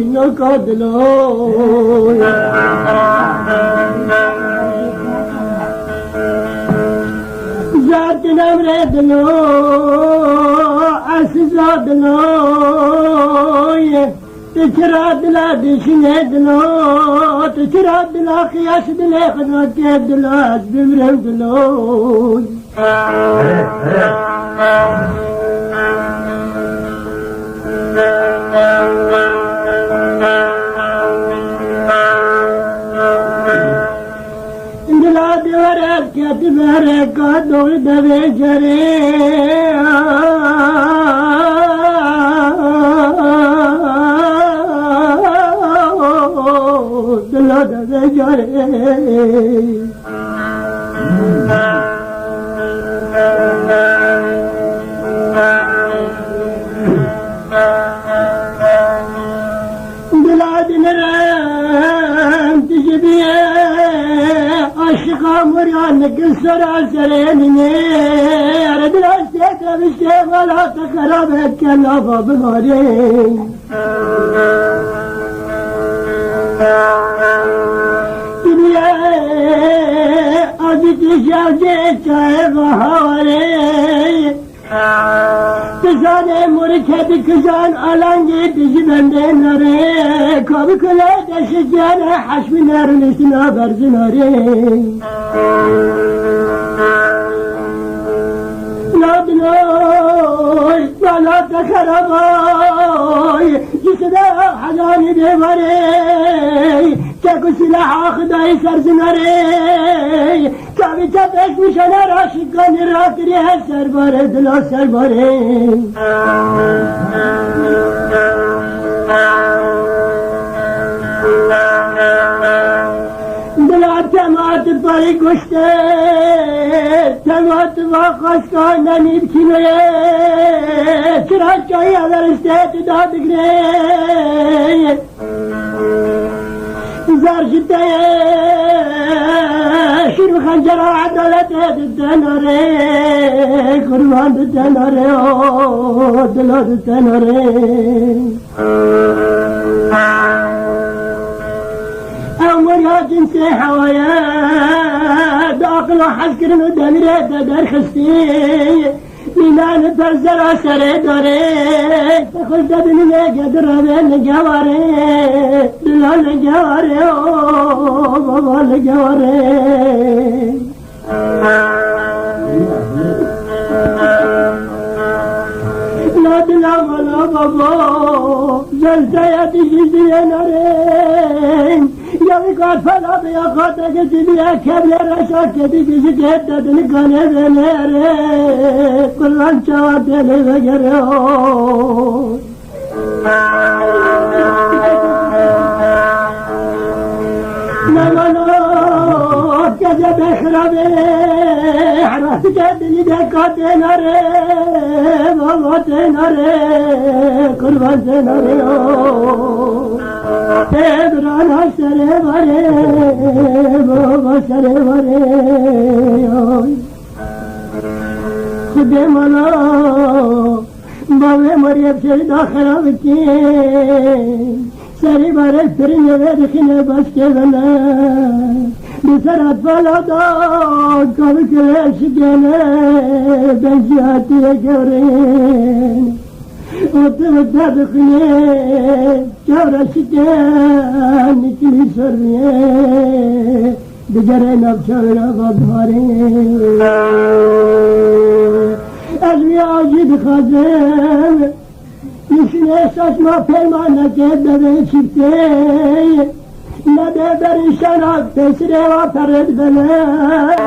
نکادلو زاد نمردلو اسزادلو تشرادلا دشندلو تشرادلا قياسدلا خدمتدلا بمرمدلو كتبرك دور دبجري دلا دبجري بلاد نرام تجبيه عشقا مريان قصر عسريني أرد الأشتاك بالشيخ ولا تقرب الكلافة بغارين دنيا أجد شاجيك غهاري تساني مركب كزان ألانجي تجبن ناري كوب كلا تشجان حشب نار نسنا برز ناري لا بنوي ولا تخربوي جسدا حزاني ديواري تاكو سلاح خداي سرز ناري كابي تبش مشانا راشقان راتري هالسر بارد لا سر بارد دلار تمات الطريق وشتت تمات باقاس كان نبكي تراك جاي على رشتت دادك ليه زار جدة شرب خنجر عدلت الدناري قربان الدناري دلال الدناري أول يا جنسي حوايا داخل حسكر ندمري دار خستي لنان ترزر سري داري تخل دبني قدر بين جواري دلال جواري بابا جواري لا دلال ولا بابا جلسة يا تجيزي نارين يا وقت فلا بيا خاطرك تبيا كبل رشاك تجيزي جدد نكاني بنيري كلان شوات لي بجريون نمانو كذا بخربي حرات كدني دكاتي ناري بابا تناري قربان تناري تدرانا سري باري بابا سري باري خدي مالا بابا مريم سيدا خرابتي سري باري فرني ودخنا بس كذنا بسرعة فلادا قبل كل شجنا بنجاتي جورين وتبدأ بخلي جورا شجان نكلي سرية بجرينا بشغلنا بظهرين أزمي عجيب خزم نشني أساس ما فهمنا كده بشبتي نبي بريشانك تسري وفرد بلاد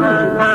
Amin.